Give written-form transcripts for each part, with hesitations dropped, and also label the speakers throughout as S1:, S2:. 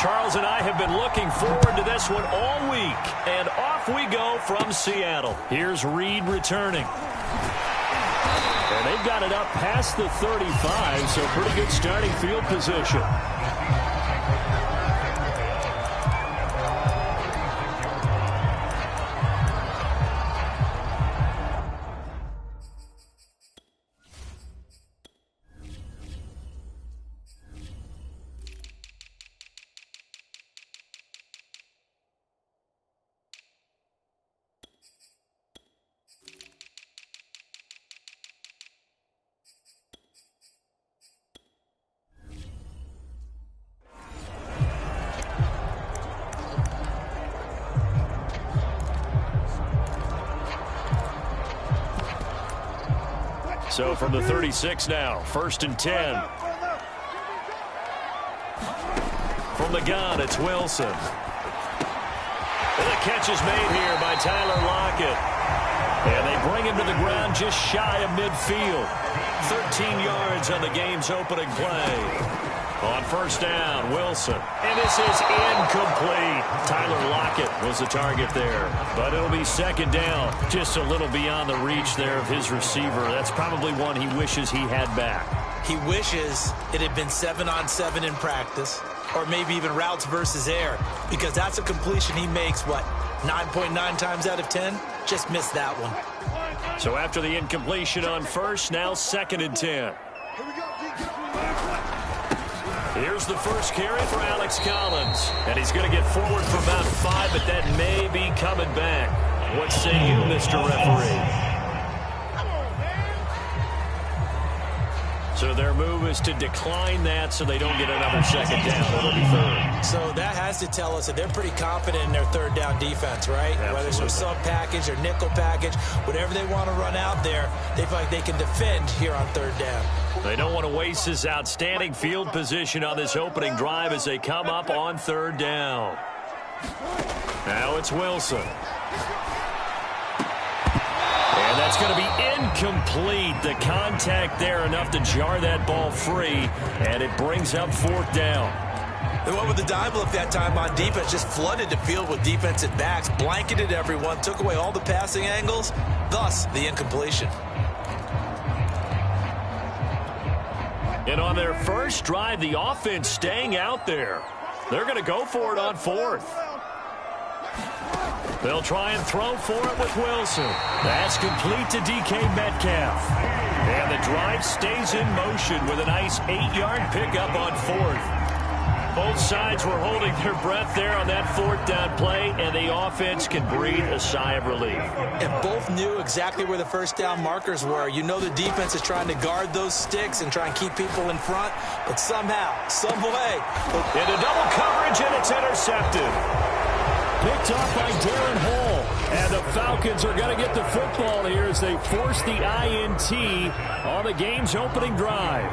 S1: Charles and I have been looking forward to this one all week. And off we go from Seattle. Here's Reed returning. And they've got it up past the 35, so pretty good starting field position. So from the 36 now, 1st and 10. From the gun, it's Wilson. And the catch is made here by Tyler Lockett. And they bring him to the ground just shy of midfield. 13 yards on the game's opening play. On 1st down, Wilson. And this is incomplete. Tyler Lockett was the target there. But it'll be 2nd down. Just a little beyond the reach there of his receiver. That's probably one he wishes he had back.
S2: He wishes it had been 7-on-7 in practice. Or maybe even routes versus air. Because that's a completion he makes, 9.9 times out of 10? Just missed that one.
S1: So after the incompletion on 1st, now 2nd and 10. Here's the first carry for Alex Collins. And he's going to get forward for about 5, but that may be coming back. What say you, Mr. Referee? So their move is to decline that so they don't get another 2nd down. It'll be 3rd.
S2: So that has to tell us that they're pretty confident in their 3rd down defense, right?
S1: Absolutely.
S2: Whether it's a sub package or nickel package, whatever they want to run out there, they feel like they can defend here on 3rd down.
S1: They don't want to waste this outstanding field position on this opening drive as they come up on 3rd down. Now it's Wilson. And that's going to be incomplete. The contact there enough to jar that ball free, and it brings up 4th down.
S2: They went with the dime look that time on defense, just flooded the field with defensive backs, blanketed everyone, took away all the passing angles, thus the incompletion.
S1: And on their first drive, the offense staying out there. They're going to go for it on 4th. They'll try and throw for it with Wilson. That's complete to DK Metcalf. And the drive stays in motion with a nice 8-yard pickup on 4th. Both sides were holding their breath there on that 4th down play, and the offense can breathe a sigh of relief.
S2: And both knew exactly where the 1st down markers were. You know the defense is trying to guard those sticks and try and keep people in front, but somehow, some way.
S1: Into double coverage, and it's intercepted. Picked off by Darren Hall. And the Falcons are going to get the football here as they force the INT on the game's opening drive.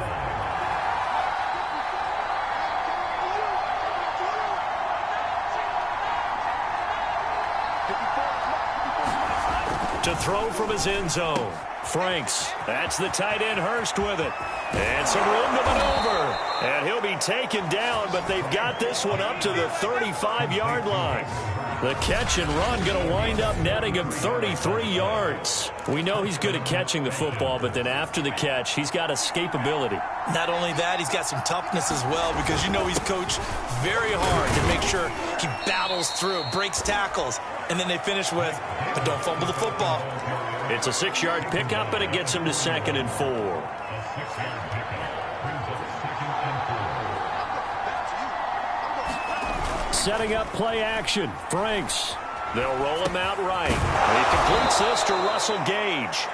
S1: To throw from his end zone. Franks. That's the tight end Hurst with it. And some room to maneuver. And he'll be taken down, but they've got this one up to the 35-yard line. The catch and run going to wind up netting him 33 yards. We know he's good at catching the football, but then after the catch, he's got escapability.
S2: Not only that, he's got some toughness as well, because you know he's coached very hard to make sure he battles through, breaks tackles, and then they finish with, but don't fumble the football.
S1: It's a 6-yard pickup, and it gets him to 2nd and 4. Setting up play action. Franks. They'll roll him out right. He completes this to Russell Gage.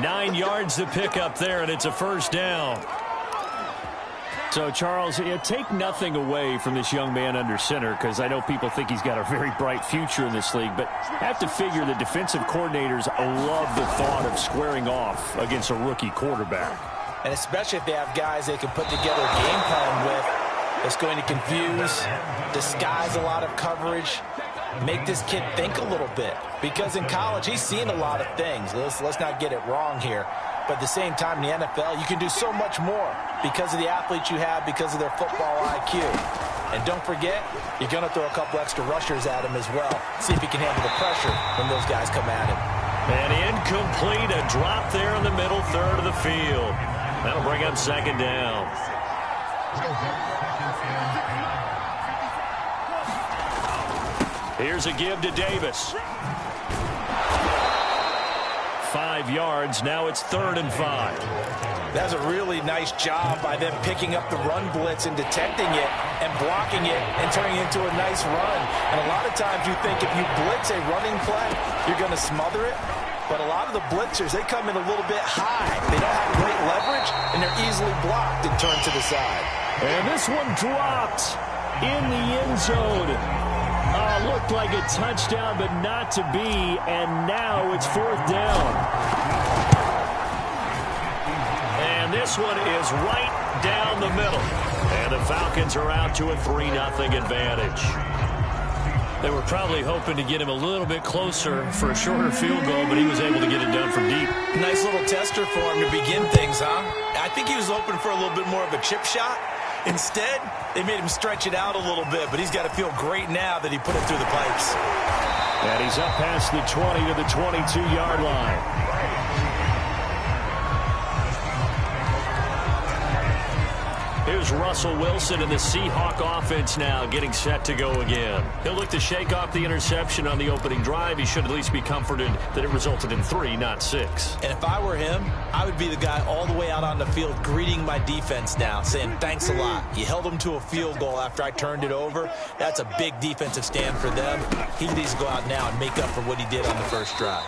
S1: 9 yards to pick up there, and it's a 1st down. So, Charles, take nothing away from this young man under center, because I know people think he's got a very bright future in this league, but I have to figure the defensive coordinators love the thought of squaring off against a rookie quarterback.
S2: And especially if they have guys they can put together a game plan with. It's going to confuse, disguise a lot of coverage, make this kid think a little bit. Because in college, he's seen a lot of things. Let's not get it wrong here. But at the same time, in the NFL, you can do so much more because of the athletes you have, because of their football IQ. And don't forget, you're going to throw a couple extra rushers at him as well. See if he can handle the pressure when those guys come at him.
S1: And incomplete, a drop there in the middle third of the field. That'll bring up second down. Here's a give to Davis. 5 yards. Now it's 3rd and 5.
S2: That's a really nice job by them picking up the run blitz and detecting it and blocking it and turning it into a nice run. And a lot of times you think if you blitz a running play, you're going to smother it. But a lot of the blitzers, they come in a little bit high. They don't have great leverage, and they're easily blocked and turned to the side.
S1: And this one dropped in the end zone. Looked like a touchdown, but not to be. And now it's 4th down. And this one is right down the middle. And the Falcons are out to a 3-0 advantage. They were probably hoping to get him a little bit closer for a shorter field goal, but he was able to get it done from deep.
S2: Nice little tester for him to begin things, huh? I think he was hoping for a little bit more of a chip shot. Instead, they made him stretch it out a little bit, but he's got to feel great now that he put it through the pipes.
S1: And he's up past the 20 to the 22-yard line. Here's Russell Wilson in the Seahawk offense now, getting set to go again. He'll look to shake off the interception on the opening drive. He should at least be comforted that it resulted in 3, not 6.
S2: And if I were him, I would be the guy all the way out on the field greeting my defense now, saying thanks a lot. You held them to a field goal after I turned it over. That's a big defensive stand for them. He needs to go out now and make up for what he did on the first drive.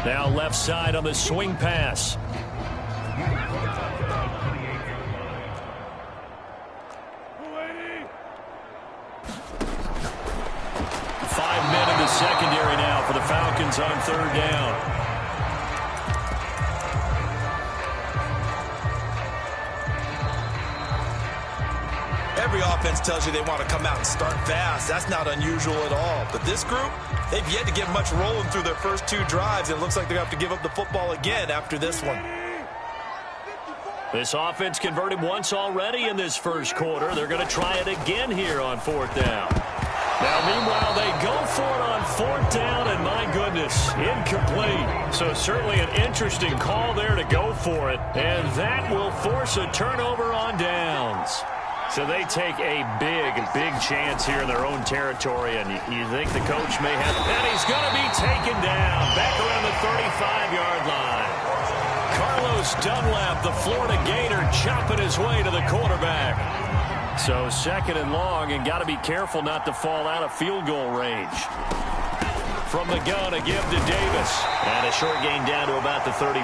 S1: Now left side on the swing pass. 5 men in the secondary now for the Falcons on 3rd down.
S2: Every offense tells you they want to come out and start fast. That's not unusual at all. But this group, they've yet to get much rolling through their first 2 drives. It looks like they're going to have to give up the football again after this one.
S1: This offense converted once already in this first quarter. They're going to try it again here on 4th down. Now, meanwhile, they go for it on 4th down, and my goodness, incomplete. So certainly an interesting call there to go for it, and that will force a turnover on downs. So they take a big chance here in their own territory, and you think the coach may have... And he's going to be taken down back around the 35-yard line. Carlos Dunlap, the Florida Gator, chopping his way to the quarterback. So 2nd and long, and got to be careful not to fall out of field goal range. From the gun, a give to Davis. And a short gain down to about the 33.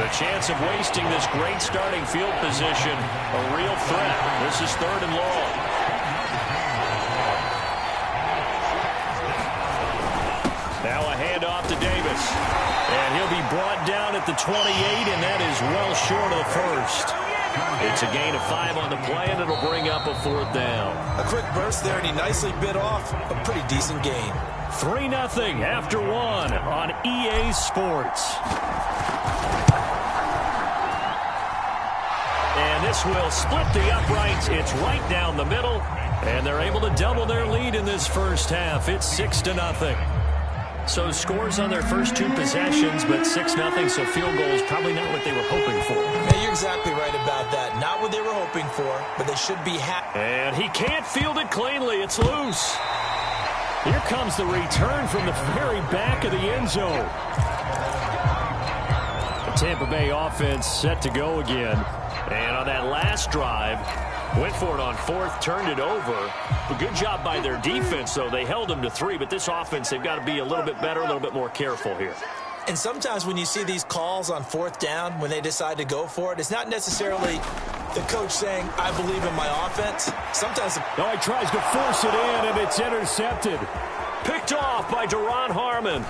S1: The chance of wasting this great starting field position, a real threat. This is 3rd and long. Now a handoff to Davis. And he'll be brought down at the 28, and that is well short of the first. It's a gain of 5 on the play, and it'll bring up a 4th down.
S2: A quick burst there, and he nicely bit off a pretty decent gain.
S1: 3-0 after 1 on EA Sports. And this will split the uprights. It's right down the middle. And they're able to double their lead in this first half. It's 6-0. So scores on their first 2 possessions, but 6-0, so field goal is probably not what they were hoping for.
S2: Yeah, you're exactly right about that. Not what they were hoping for, but they should be happy.
S1: And he can't field it cleanly. It's loose. Here comes the return from the very back of the end zone. The Tampa Bay offense set to go again. And on that last drive, went for it on 4th, turned it over. A good job by their defense, though. They held them to 3, but this offense, they've got to be a little bit better, a little bit more careful here.
S2: And sometimes when you see these calls on 4th down, when they decide to go for it, it's not necessarily the coach saying, I believe in my offense. Sometimes...
S1: No, he tries to force it in, and it's intercepted. Picked off by Duron Harmon.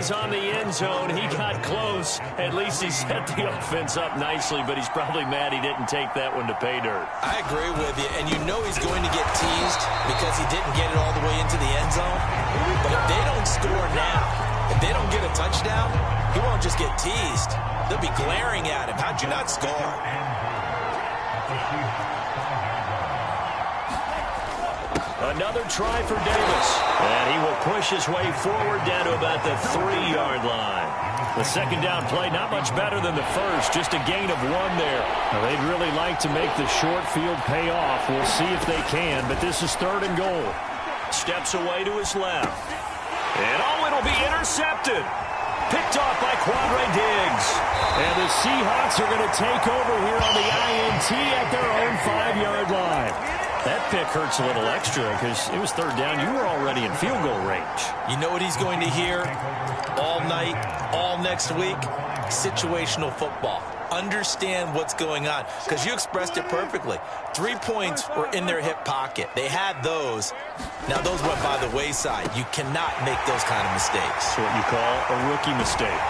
S1: eyes on the end zone. He got close. At least he set the offense up nicely, but he's probably mad he didn't take that one to pay dirt.
S2: I agree with you, and you know he's going to get teased because he didn't get it all the way into the end zone. But if they don't score now, if they don't get a touchdown, he won't just get teased. They'll be glaring at him. How'd you not score?
S1: Another try for Davis. And he will push his way forward down to about the 3-yard line. The second down play, not much better than the first. Just a gain of 1 there. Now, they'd really like to make the short field pay off. We'll see if they can, but this is 3rd and goal. Steps away to his left. And it'll be intercepted. Picked off by Quandre Diggs. And the Seahawks are going to take over here on the INT at their own 5-yard line. That pick hurts a little extra because it was 3rd down. You were already in field goal range.
S2: You know what he's going to hear all night, all next week? Situational football. Understand what's going on because you expressed it perfectly. 3 points were in their hip pocket. They had those. Now, those went by the wayside. You cannot make those kind of mistakes.
S1: That's what you call a rookie mistake.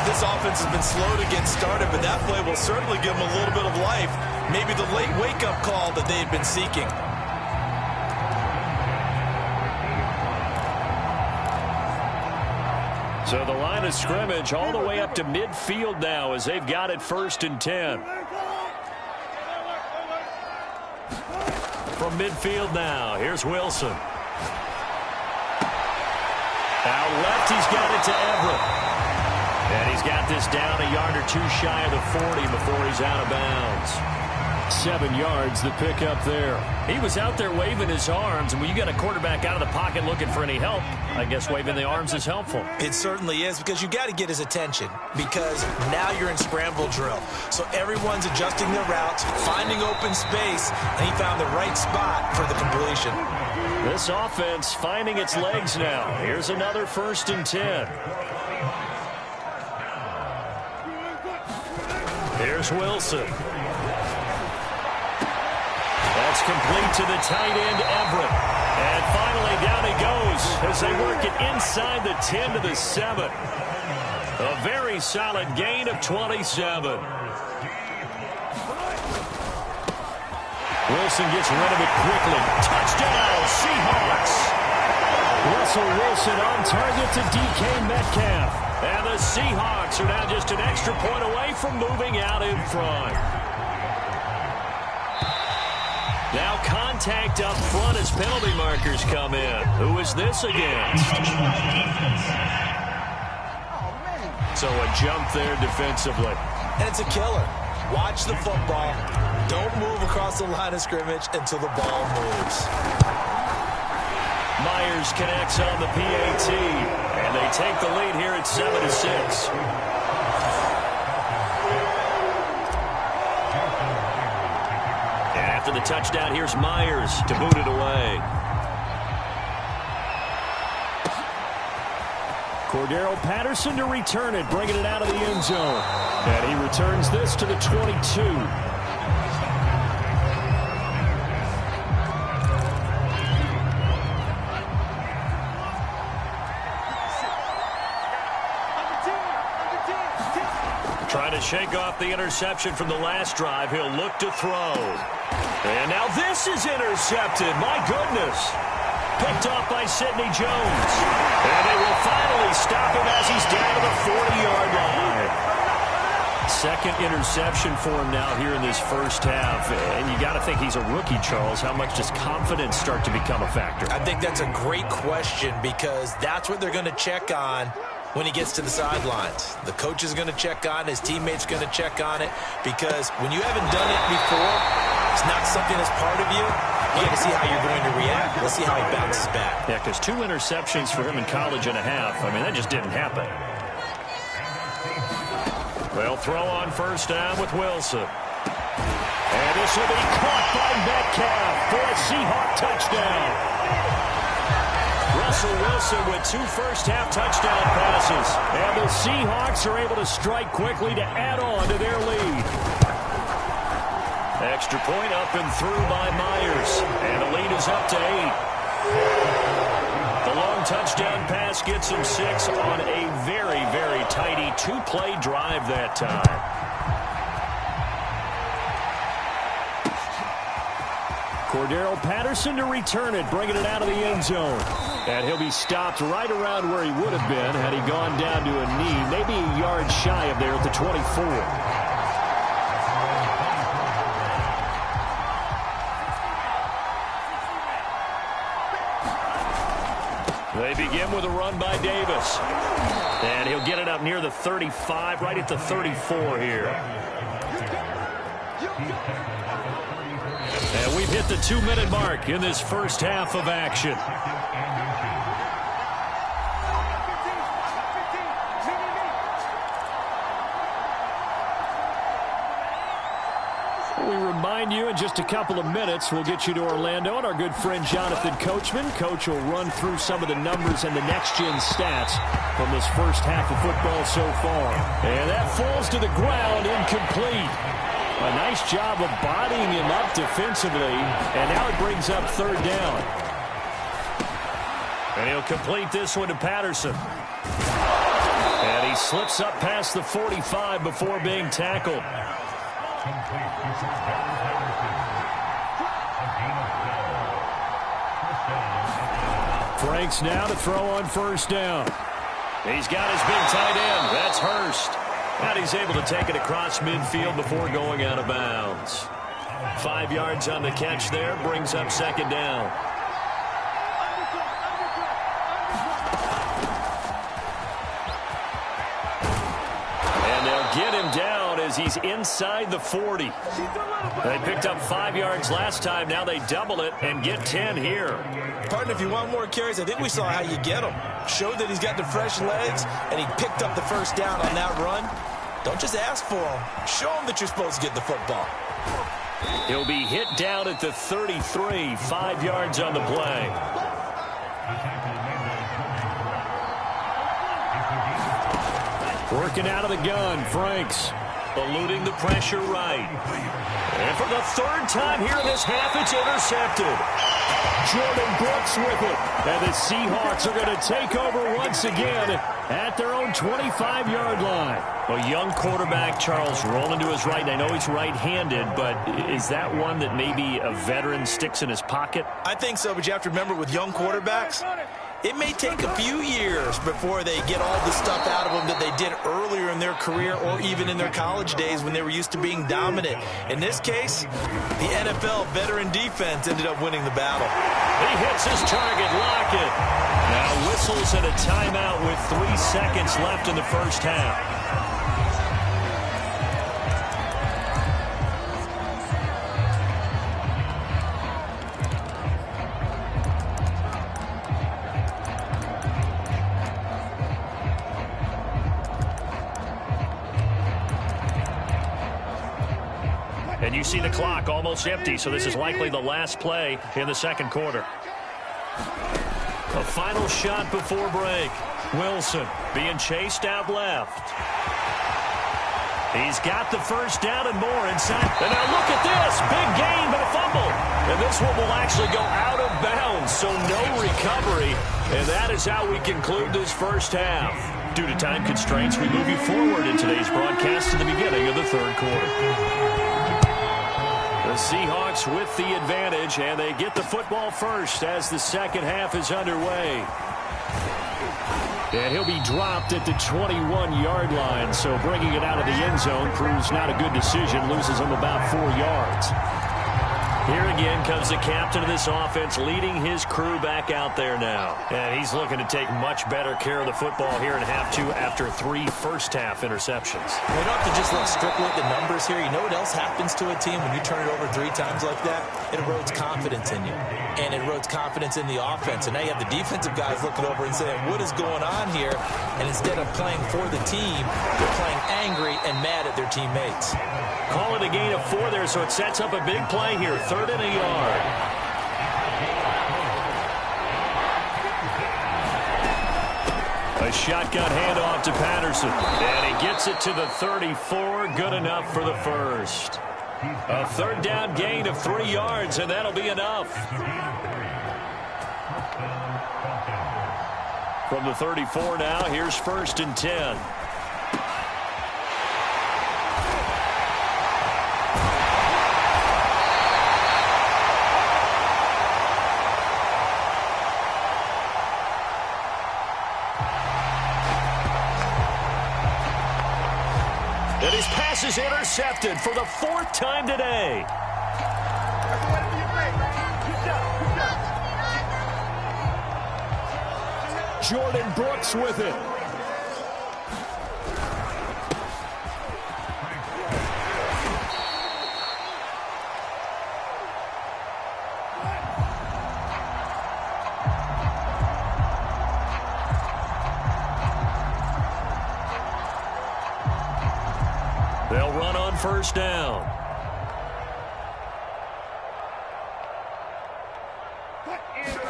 S2: This offense has been slow to get started, but that play will certainly give them a little bit of life. Maybe the late wake-up call that they had been seeking.
S1: So the line of scrimmage all the way up to midfield now as they've got it 1st and 10. From midfield now, here's Wilson. Out left, he's got it to Everett. And he's got this down a yard or 2 shy of the 40 before he's out of bounds. 7 yards, the pickup there. He was out there waving his arms, and when you got a quarterback out of the pocket looking for any help, I guess waving the arms is helpful.
S2: It certainly is because you got to get his attention because now you're in scramble drill. So everyone's adjusting their routes, finding open space, and he found the right spot for the completion.
S1: This offense finding its legs now. Here's another 1st and 10. Here's Wilson. That's complete to the tight end, Everett. And finally, down he goes as they work it inside the 10 to the 7. A very solid gain of 27. Wilson gets rid of it quickly. Touchdown, Seahawks. Russell Wilson on target to DK Metcalf. And the Seahawks are now just an extra point away from moving out in front. Now contact up front as penalty markers come in. Who is this against? So a jump there defensively.
S2: And it's a killer. Watch the football. Don't move across the line of scrimmage until the ball moves.
S1: Myers connects on the PAT, and they take the lead here at 7-6. And after the touchdown, here's Myers to boot it away. Cordero Patterson to return it, bringing it out of the end zone. And he returns this to the 22. Trying to shake off the interception from the last drive. He'll look to throw. And now this is intercepted. My goodness. Picked off by Sidney Jones. And they will finally stop him as he's down to the 40-yard line. Second interception for him now here in this first half. And you got to think he's a rookie, Charles. How much does confidence start to become a factor?
S2: I think that's a great question because that's what they're going to check on when he gets to the sidelines. The coach is going to check on it. His teammates going to check on it because when you haven't done it before, it's not something that's part of you. You got to see how you're going to react. Let's see how he bounces back.
S1: Yeah, because 2 interceptions for him in college and a half. I mean, that just didn't happen. They'll throw on first down with Wilson. And this will be caught by Metcalf for a Seahawk touchdown. Russell Wilson with 2 first-half touchdown passes. And the Seahawks are able to strike quickly to add on to their lead. Extra point up and through by Myers. And the lead is up to 8. The long touchdown pass gets him 6 on a very, very tidy 2-play drive that time. Cordero Patterson to return it, bringing it out of the end zone. And he'll be stopped right around where he would have been had he gone down to a knee, maybe a yard shy of there at the 24. They begin with a run by Davis. And he'll get it up near the 35, right at the 34 here. And we've hit the 2-minute mark in this first half of action. We remind you in just a couple of minutes we'll get you to Orlando and our good friend Jonathan Coachman. Coach will run through some of the numbers and the next-gen stats from this first half of football so far. And that falls to the ground, incomplete. A nice job of bodying him up defensively, and now it brings up third down. And he'll complete this one to Patterson. And he slips up past the 45 before being tackled. Franks now to throw on first down. He's got his big tight end. That's Hurst. And he's able to take it across midfield before going out of bounds. 5 yards on the catch there, brings up second down. And they'll get him down as he's inside the 40. They picked up 5 yards last time. Now they double it and get 10 here.
S2: Partner, if you want more carries, I think we saw how you get him. Showed that he's got the fresh legs, and he picked up the first down on that run. Don't just ask for him. Show him that you're supposed to get the football.
S1: He'll be hit down at the 33, 5 yards on the play. Working out of the gun, Franks. Eluding the pressure right. And for the third time here in this half, it's intercepted. Jordan Brooks with it. And the Seahawks are going to take over once again at their own 25-yard line. A young quarterback, Charles, rolling to his right. And I know he's right-handed, but is that one that maybe a veteran sticks in his pocket?
S2: I think so, but you have to remember with young quarterbacks, it may take a few years before they get all the stuff out of them that they did earlier in their career or even in their college days when they were used to being dominant. In this case, the NFL veteran defense ended up winning the battle.
S1: He hits his target, Lockett. Now whistles and a timeout with 3 seconds left in the first half. And you see the clock almost empty, so this is likely the last play in the second quarter. A final shot before break. Wilson being chased out left. He's got the first down and more inside. And now look at this. Big gain, but a fumble. And this one will actually go out of bounds, so no recovery. And that is how we conclude this first half. Due to time constraints, we move you forward in today's broadcast to the beginning of the third quarter. The Seahawks with the advantage, and they get the football first as the second half is underway. And he'll be dropped at the 21-yard line, so bringing it out of the end zone proves not a good decision, loses him about 4 yards. Here again comes the captain of this offense leading his crew back out there now. And he's looking to take much better care of the football here in half two after 3 first-half interceptions.
S2: You don't have to just look strictly at the numbers here. You know what else happens to a team when you turn it over 3 times like that? It erodes confidence in you. And it erodes confidence in the offense. And now you have the defensive guys looking over and saying, what is going on here? And instead of playing for the team, they're playing angry and mad at their teammates.
S1: Call it a gain of 4 there, so it sets up a big play here. 3rd and a yard. A shotgun handoff to Patterson. And he gets it to the 34. Good enough for the first. A third down gain of 3 yards, and that'll be enough. From the 34 now, here's 1st and 10. And his pass is intercepted for the 4th time today. Jordan Brooks with it. They'll run on 1st down.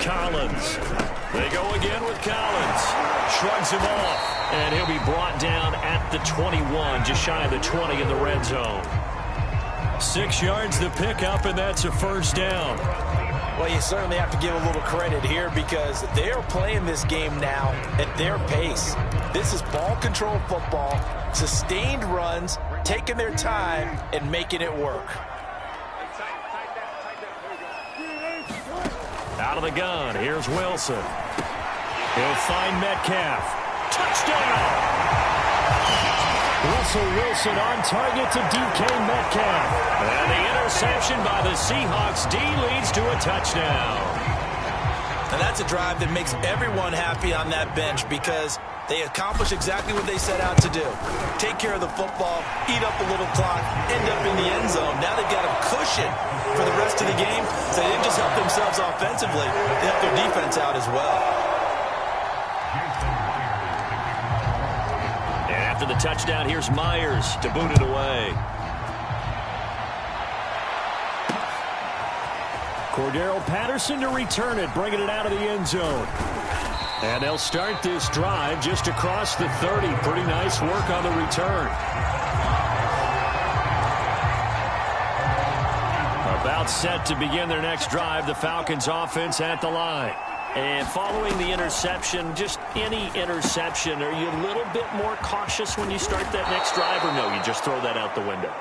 S1: Collins. They go again with Collins. Shrugs him off. And he'll be brought down at the 21, just shy of the 20 in the red zone. 6 yards to pick up, and that's a 1st down.
S2: Well, you certainly have to give a little credit here because they are playing this game now at their pace. This is ball control football, sustained runs, taking their time and making it work.
S1: Out of the gun, here's Wilson. He'll find Metcalf. Touchdown! Russell Wilson on target to DK Metcalf. And the interception by the Seahawks. D leads to a touchdown.
S2: And that's a drive that makes everyone happy on that bench because they accomplish exactly what they set out to do. Take care of the football, eat up a little clock, end up in the end zone. Now they've got a cushion for the rest of the game. So they didn't just help themselves offensively, they helped their defense out as well.
S1: And after the touchdown, here's Myers to boot it away. Cordero Patterson to return it, bringing it out of the end zone. And they'll start this drive just across the 30. Pretty nice work on the return. About set to begin their next drive, the Falcons offense at the line. And following the interception, just any interception, are you a little bit more cautious when you start that next drive, or no, you just throw that out the window?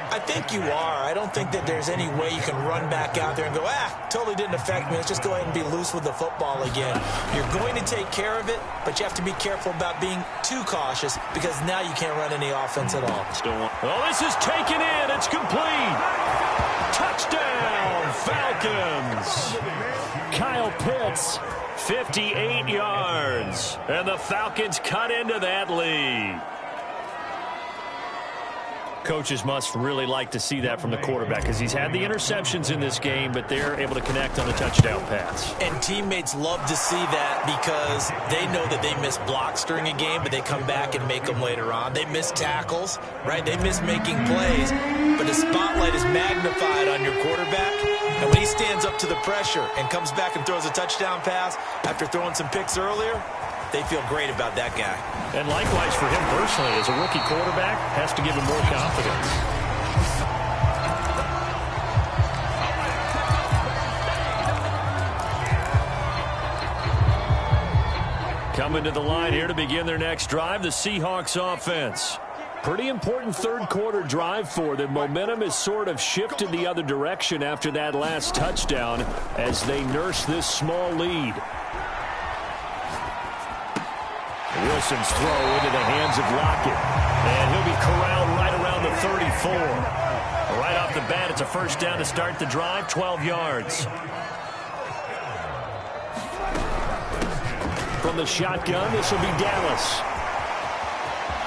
S2: I think you are. I don't think that there's any way you can run back out there and go, totally didn't affect me. Let's just go ahead and be loose with the football again. You're going to take care of it, but you have to be careful about being too cautious because now you can't run any offense at all.
S1: Oh, this is taken in. It's complete. Touchdown, Falcons. Kyle Pitts, 58 yards. And the Falcons cut into that lead. Coaches must really like to see that from the quarterback because he's had the interceptions in this game, but they're able to connect on the touchdown pass.
S2: And teammates love to see that because they know that they miss blocks during a game, but they come back and make them later on. They miss tackles, right? They miss making plays, but the spotlight is magnified on your quarterback. And when he stands up to the pressure and comes back and throws a touchdown pass after throwing some picks earlier, they feel great about that guy.
S1: And likewise for him personally, as a rookie quarterback, has to give him more confidence. Coming to the line here to begin their next drive, the Seahawks offense. Pretty important third quarter drive for them. Momentum has sort of shifted the other direction after that last touchdown as they nurse this small lead. Wilson's throw into the hands of Lockett. And he'll be corralled right around the 34. Right off the bat, it's a 1st down to start the drive, 12 yards. From the shotgun, this will be Dallas.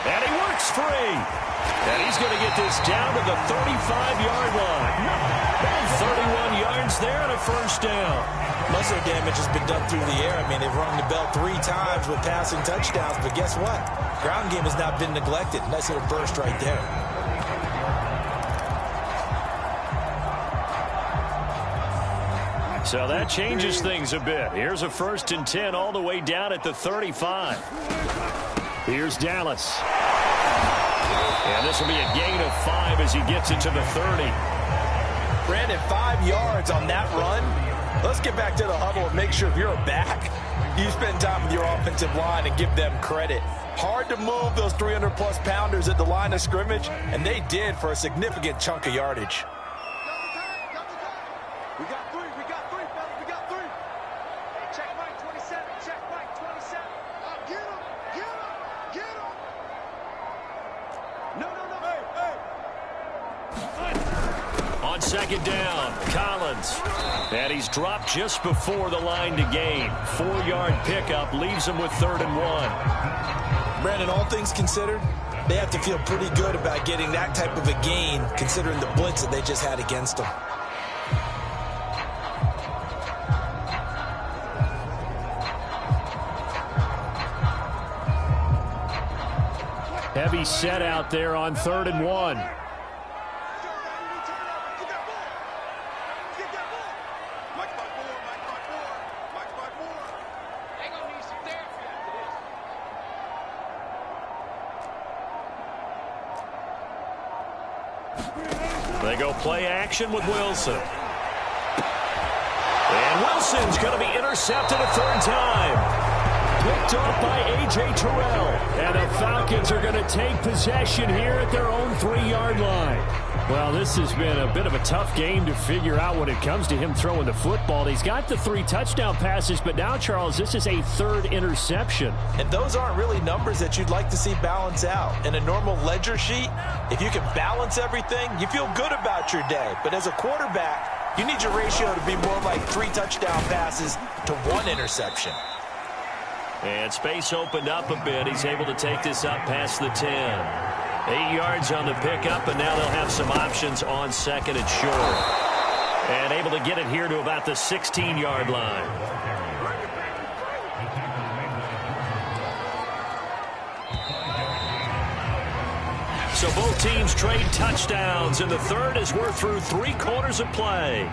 S1: And he works free. And he's going to get this down to the 35-yard line. 31 yards there and a 1st down.
S2: Most of the damage has been done through the air. I mean, they've rung the bell 3 times with passing touchdowns, but guess what? Ground game has not been neglected. Nice little burst right there.
S1: So that changes things a bit. Here's a 1st and 10 all the way down at the 35. Here's Dallas. And this will be a gain of 5 as he gets it to the 30.
S2: Brandon, 5 yards on that run. Let's get back to the huddle and make sure if you're a back, you spend time with your offensive line and give them credit. Hard to move those 300-plus pounders at the line of scrimmage, and they did for a significant chunk of yardage.
S3: We got three, fellas, we got three. Hey, check Mike 27, check Mike 27. Get him, get him, get him. No, hey.
S1: On second down, Collins. And he's dropped just before the line to gain. 4-yard pickup leaves him with 3rd and 1.
S2: Brandon, all things considered, they have to feel pretty good about getting that type of a gain considering the blitz that they just had against them.
S1: Heavy set out there on 3rd and 1. They go play action with Wilson. And Wilson's going to be intercepted a 3rd time. Picked off by A.J. Terrell. And the Falcons are going to take possession here at their own 3-yard line. Well, this has been a bit of a tough game to figure out when it comes to him throwing the football. He's got the 3 touchdown passes, but now, Charles, this is a 3rd interception.
S2: And those aren't really numbers that you'd like to see balance out. In a normal ledger sheet, if you can balance everything, you feel good about your day. But as a quarterback, you need your ratio to be more like 3 touchdown passes to 1 interception.
S1: And space opened up a bit. He's able to take this up past the 10. 8 yards on the pickup, and now they'll have some options on 2nd and short. And able to get it here to about the 16-yard line. So both teams trade touchdowns, and the 3rd as we're through 3 quarters of play.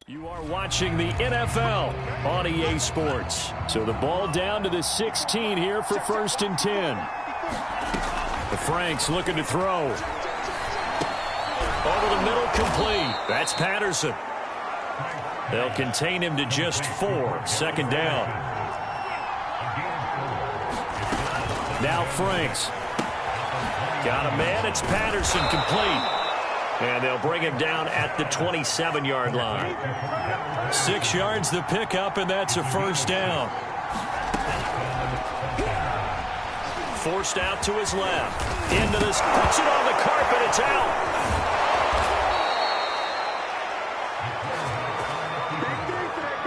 S1: You are watching the NFL on EA Sports. So the ball down to the 16 here for 1st and 10. The Franks looking to throw. Over the middle, complete. That's Patterson. They'll contain him to just 4. 2nd down. Now Franks. Got a man. It's Patterson, complete. And they'll bring him down at the 27-yard line. 6 yards the pickup, and that's a 1st down. Forced out to his left. Into this. Puts it on the carpet. It's out.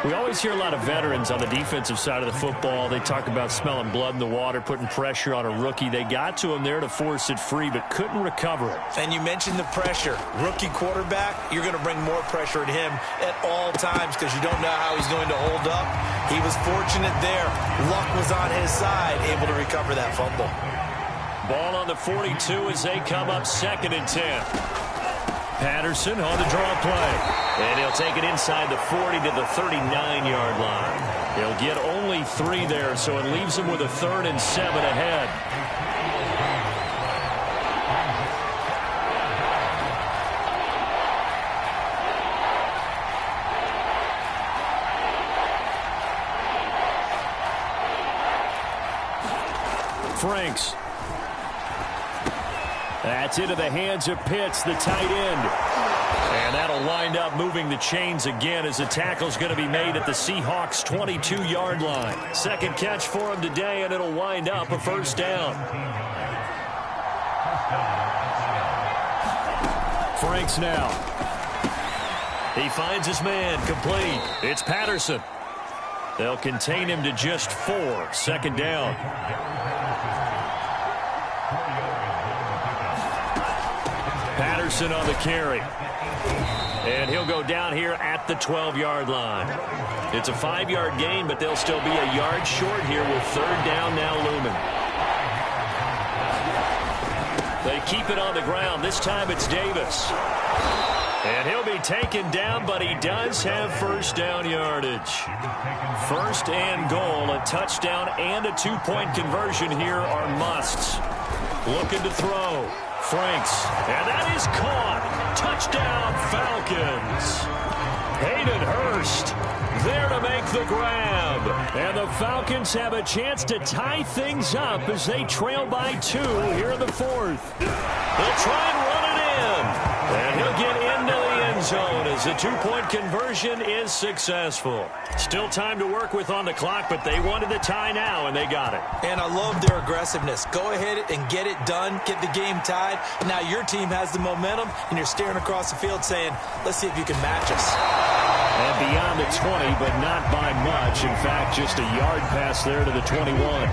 S1: We always hear a lot of veterans on the defensive side of the football. They talk about smelling blood in the water, putting pressure on a rookie. They got to him there to force it free, but couldn't recover it.
S2: And you mentioned the pressure. Rookie quarterback, you're going to bring more pressure at him at all times because you don't know how he's going to hold up. He was fortunate there. Luck was on his side, able to recover that fumble.
S1: Ball on the 42 as they come up 2nd and 10. Patterson on the draw play. And he'll take it inside the 40 to the 39-yard line. He'll get only 3 there, so it leaves him with a 3rd and 7 ahead. Franks. That's into the hands of Pitts, the tight end. And that'll wind up moving the chains again as the tackle's going to be made at the Seahawks' 22-yard line. 2nd catch for him today, and it'll wind up a 1st down. Franks now. He finds his man, complete. It's Patterson. They'll contain him to just 4. 2nd down. Patterson on the carry. And he'll go down here at the 12-yard line. It's a 5-yard gain, but they'll still be a yard short here with third down now looming. They keep it on the ground. This time it's Davis. And he'll be taken down, but he does have first down yardage. First and goal, a touchdown and a two-point conversion here are musts. Looking to throw. Franks. And that is caught. Touchdown, Falcons. Hayden Hurst there to make the grab. And the Falcons have a chance to tie things up as they trail by 2 here in the fourth. They'll try and run it in. And he'll get into the end zone as the two-point conversion is successful. Still time to work with on the clock, but they wanted the tie now, and they got it.
S2: And I love their aggressiveness. Go ahead and get it done, get the game tied. Now your team has the momentum, and you're staring across the field saying, let's see if you can match us.
S1: And beyond the 20, but not by much. In fact, just a yard pass there to the 21.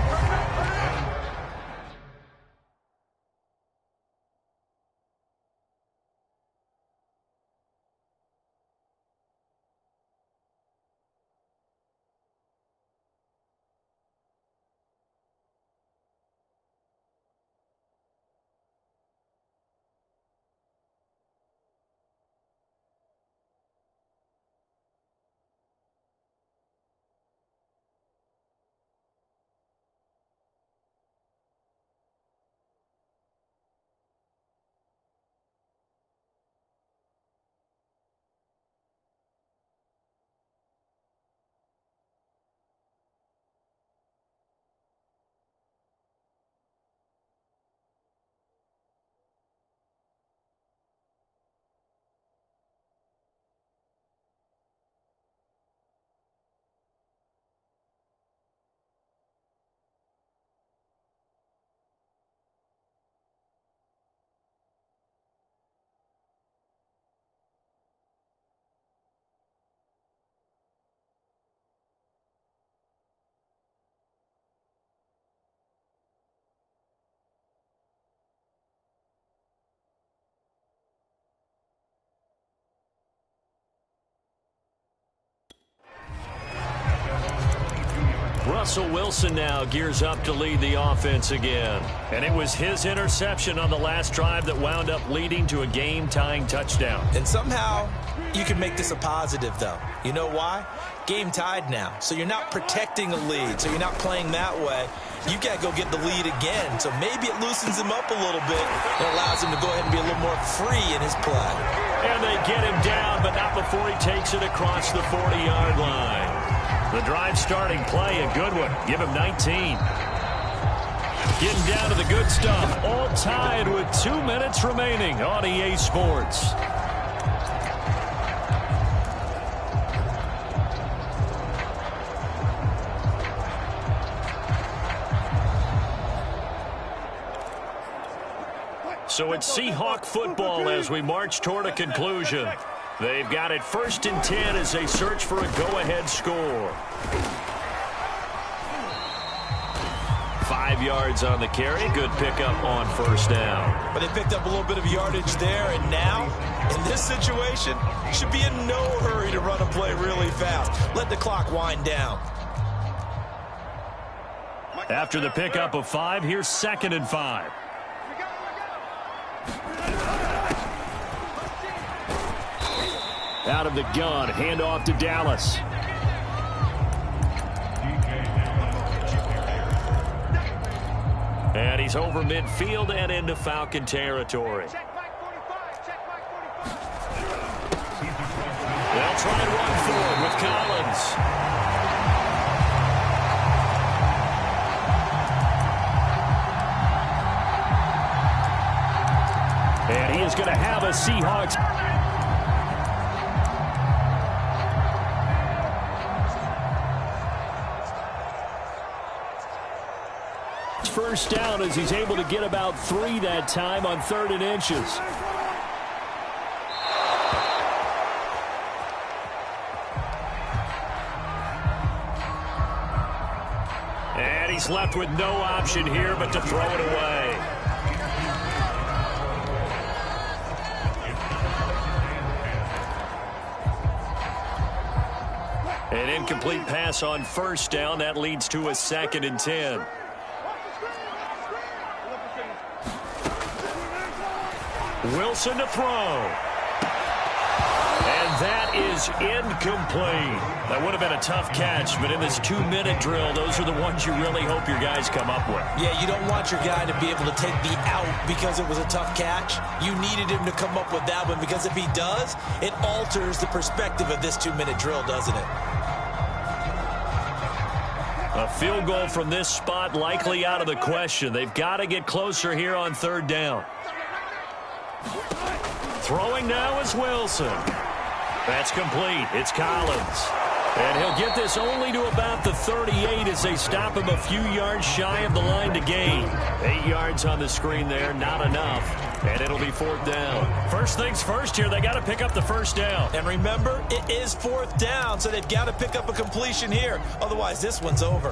S1: Russell Wilson now gears up to lead the offense again. And it was his interception on the last drive that wound up leading to a game-tying touchdown.
S2: And somehow you can make this a positive, though. You know why? Game tied now. So you're not protecting a lead. So you're not playing that way. You got to go get the lead again. So maybe it loosens him up a little bit and allows him to go ahead and be a little more free in his play.
S1: And they get him down, but not before he takes it across the 40-yard line. The drive starting play, a good one. Give him 19. Getting down to the good stuff. All tied with 2 minutes remaining on EA Sports. So it's Seahawk football as we march toward a conclusion. They've got it 1st and 10 as they search for a go-ahead score. 5 yards on the carry. Good pickup on first down.
S2: But they picked up a little bit of yardage there, and now, in this situation, should be in no hurry to run a play really fast. Let the clock wind down.
S1: After the pickup of 5, here's 2nd and 5. Out of the gun, handoff to Dallas. And he's over midfield and into Falcon territory. They'll try and run forward with Collins. And he is going to have a Seahawks. First down as he's able to get about 3 that time on 3rd and inches. And he's left with no option here but to throw it away. An incomplete pass on first down. That leads to a 2nd and 10. Wilson to throw. And that is incomplete. That would have been a tough catch, but in this 2-minute drill, those are the ones you really hope your guys come up with.
S2: Yeah, you don't want your guy to be able to take the out because it was a tough catch. You needed him to come up with that one, because if he does, it alters the perspective of this 2-minute drill, doesn't it?
S1: A field goal from this spot likely out of the question. They've got to get closer here on 3rd down. Throwing now is Wilson. That's complete. It's Collins. And he'll get this only to about the 38 as they stop him a few yards shy of the line to gain. 8 yards on the screen there, not enough. And it'll be 4th down. First things first here, they got to pick up the 1st down.
S2: And remember, it is 4th down, so they've got to pick up a completion here. Otherwise, this one's over.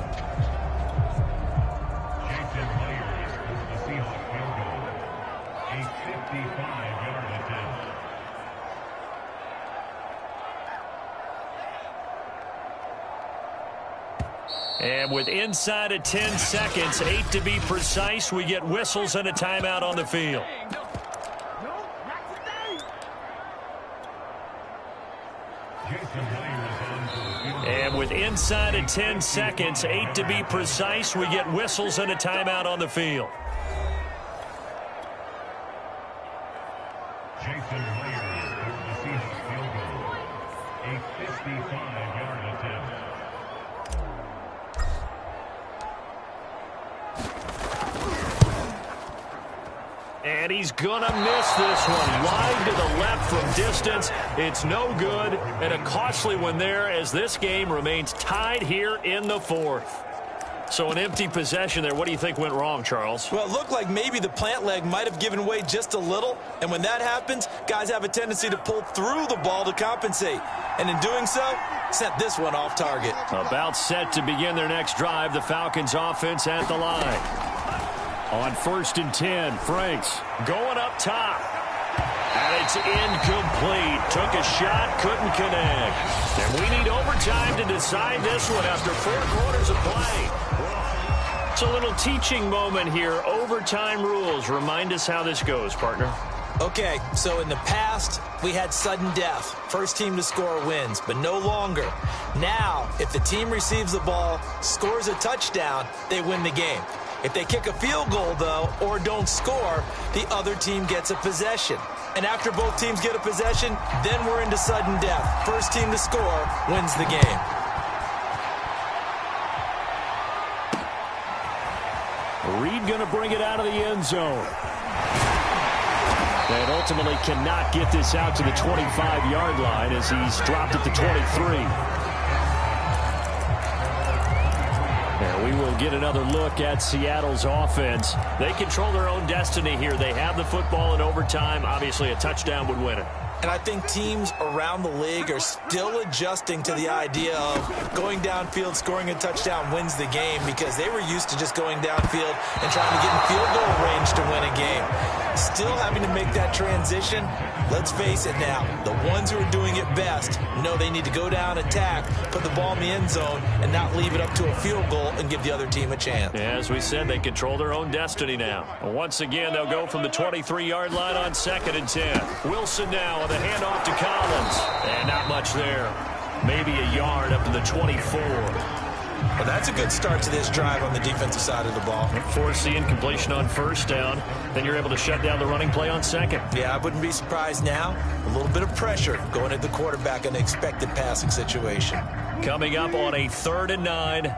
S1: And with inside of 10 seconds, 8 to be precise, we get whistles and a timeout on the field. And with inside of 10 seconds, 8 to be precise, we get whistles and a timeout on the field. And he's going to miss this one. Wide to the left from distance. It's no good. And a costly one there as this game remains tied here in the 4th. So an empty possession there. What do you think went wrong, Charles?
S2: Well, it looked like maybe the plant leg might have given way just a little. And when that happens, guys have a tendency to pull through the ball to compensate. And in doing so, sent this one off target.
S1: About set to begin their next drive. The Falcons offense at the line. On 1st and 10, Franks going up top. And it's incomplete. Took a shot, couldn't connect. And we need overtime to decide this one after 4 quarters of play. It's a little teaching moment here. Overtime rules. Remind us how this goes, partner.
S2: Okay, so in the past, we had sudden death. First team to score wins, but no longer. Now, if the team receives the ball, scores a touchdown, they win the game. If they kick a field goal, though, or don't score, the other team gets a possession. And after both teams get a possession, then we're into sudden death. First team to score wins the game.
S1: Reed going to bring it out of the end zone. And ultimately cannot get this out to the 25-yard line as he's dropped at the 23. And we will get another look at Seattle's offense. They control their own destiny here. They have the football in overtime. Obviously, a touchdown would win it.
S2: And I think teams around the league are still adjusting to the idea of going downfield, scoring a touchdown wins the game, because they were used to just going downfield and trying to get in field goal range to win a game. Still having to make that transition. Let's face it now, the ones who are doing it best know they need to go down, attack, put the ball in the end zone, and not leave it up to a field goal and give the other team a chance.
S1: As we said, they control their own destiny now. Once again, they'll go from the 23-yard line on 2nd and 10. Wilson now with a handoff to Collins. And not much there. Maybe a yard up to the 24.
S2: Well, that's a good start to this drive on the defensive side of the ball.
S1: Force the incompletion on 1st down. Then you're able to shut down the running play on 2nd.
S2: Yeah, I wouldn't be surprised now. A little bit of pressure going at the quarterback in an expected passing situation.
S1: Coming up on a 3rd and 9.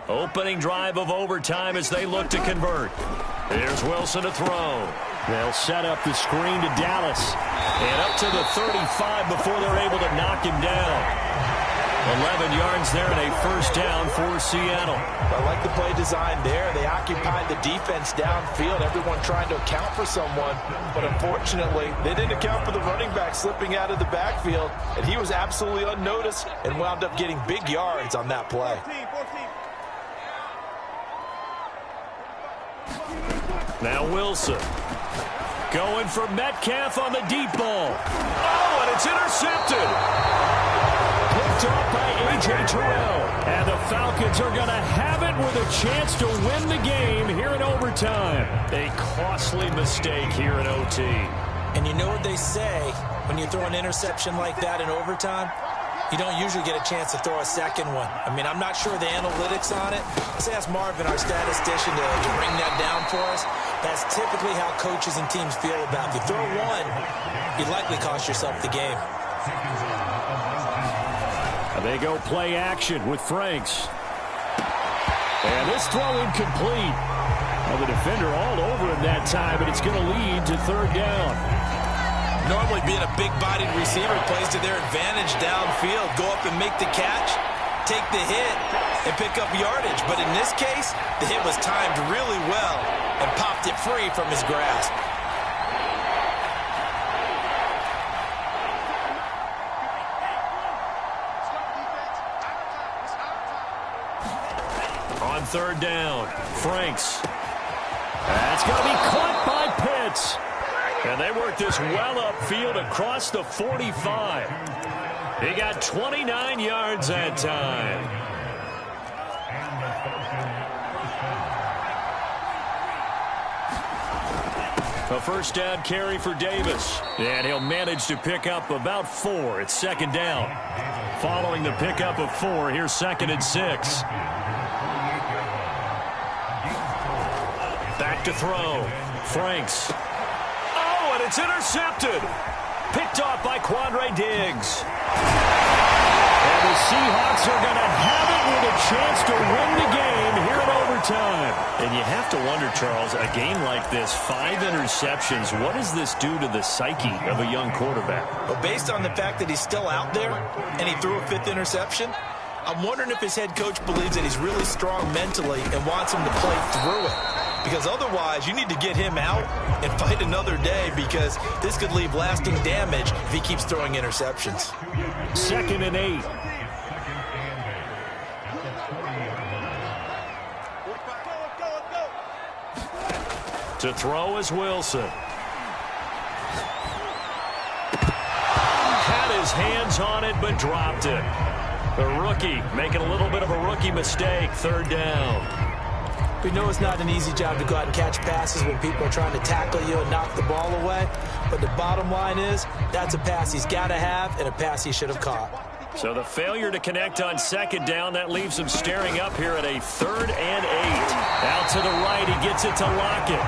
S1: Opening drive of overtime as they look to convert. Here's Wilson to throw. They'll set up the screen to Dallas. And up to the 35 before they're able to knock him down. 11 yards there and a 1st down for Seattle.
S2: I like the play design there. They occupied the defense downfield, everyone trying to account for someone. But unfortunately, they didn't account for the running back slipping out of the backfield. And he was absolutely unnoticed and wound up getting big yards on that play.
S1: Now Wilson. Going for Metcalf on the deep ball. Oh, and it's intercepted. Picked off by A.J. Terrell. And the Falcons are going to have it with a chance to win the game here in overtime. A costly mistake here in OT.
S2: And you know what they say, when you throw an interception like that in overtime, you don't usually get a chance to throw a second one. I mean, I'm not sure the analytics on it. Let's ask Marvin, our statistician, to bring that down for us. That's typically how coaches and teams feel about it. If you throw one, you likely cost yourself the game.
S1: They go play action with Franks. And this throw incomplete. Well, the defender all over him that time, but it's going to lead to third down.
S2: Normally being a big-bodied receiver plays to their advantage downfield. Go up and make the catch, take the hit, and pick up yardage. But in this case, the hit was timed really well and popped it free from his grasp.
S1: On third down, Franks. That's going to be caught by Pitts. And they work this well upfield across the 45. He got 29 yards that time. A first down carry for Davis. And he'll manage to pick up about 4. It's second down. Following the pickup of 4, here's 2nd and 6. Back to throw. Franks. Oh, and it's intercepted. Picked off by Quandre Diggs. And the Seahawks are going to have it with a chance to win the game here in overtime. And you have to wonder, Charles, a game like this, 5 interceptions, what does this do to the psyche of a young quarterback?
S2: Well, based on the fact that he's still out there and he threw a 5th interception, I'm wondering if his head coach believes that he's really strong mentally and wants him to play through it. Because otherwise, you need to get him out and fight another day, because this could leave lasting damage if he keeps throwing interceptions.
S1: 2nd and 8. To throw is Wilson. Had his hands on it, but dropped it. The rookie making a little bit of a rookie mistake. Third down.
S2: We know it's not an easy job to go out and catch passes when people are trying to tackle you and knock the ball away. But the bottom line is, that's a pass he's got to have and a pass he should have caught.
S1: So the failure to connect on second down, that leaves him staring up here at a 3rd and 8. Out to the right, he gets it to Lockett.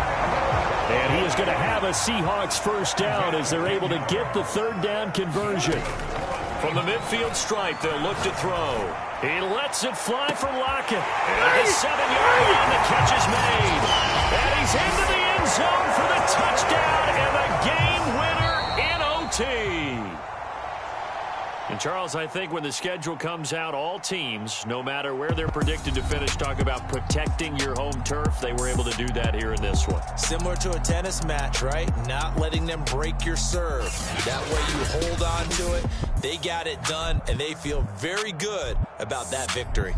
S1: And he is going to have a Seahawks first down as they're able to get the 3rd down conversion. From the midfield stripe, they'll look to throw. He lets it fly for Lockett. And the 7-yard line, the catch is made. And he's into the end zone for the touchdown and the game winner in OT. And, Charles, I think when the schedule comes out, all teams, no matter where they're predicted to finish, talk about protecting your home turf. They were able to do that here in this one.
S2: Similar to a tennis match, right? Not letting them break your serve. That way you hold on to it. They got it done, and they feel very good about that victory.